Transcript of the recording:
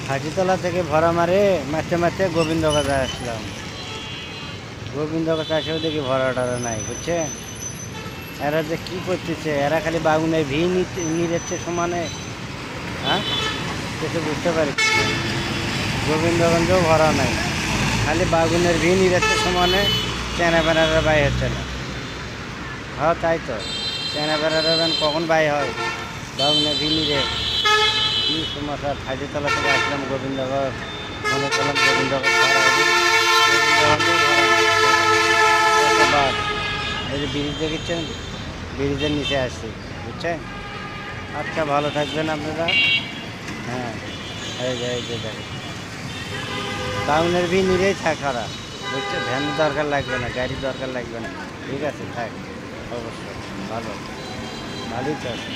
হাজিতলা থেকে ভরা মারে মারতে মারতে গোবিন্দগঞ্জে আসলাম। গোবিন্দগঞ্জ এসেও দেখি ভরা টরা নাই, বুঝছে? এরা যে কী করতেছে, এরা খালি বাগুনের ভি নিচ্ছে সমানে। হ্যাঁ, কিছু বুঝতে পারছি না। গোবিন্দগঞ্জেও ভরা নাই, খালি বাগুনের ভি নিচ্ছে সমানে। চেনা বেনারা বাই হচ্ছে না। হ্যাঁ তাই তো, চেনা বেনারা কখন বাই হয়? বাগুনের ভি নিরে কি সমস্যা। হাজিতলা থেকে আসলাম গোবিন্দগঞ্জ, মনে করলাম গোবিন্দগঞ্জ ভরা হবে। গোবিন্দগঞ্জেও ভরা নাই। বাদ, এই যে ব্রিজ দেখেছেন, ব্রিজের নিচে আসছি, বুঝছেন? আচ্ছা, ভালো থাকবেন আপনারা। হ্যাঁ, এই যে দেখেন, টাউনের ভি নিরেই থাক খারা, বুঝছো? ভ্যানের দরকার লাগবে না, গাড়ির দরকার লাগবে না। ঠিক আছে, থাক, অবশ্যই ভালো, ভালোই তো আছে।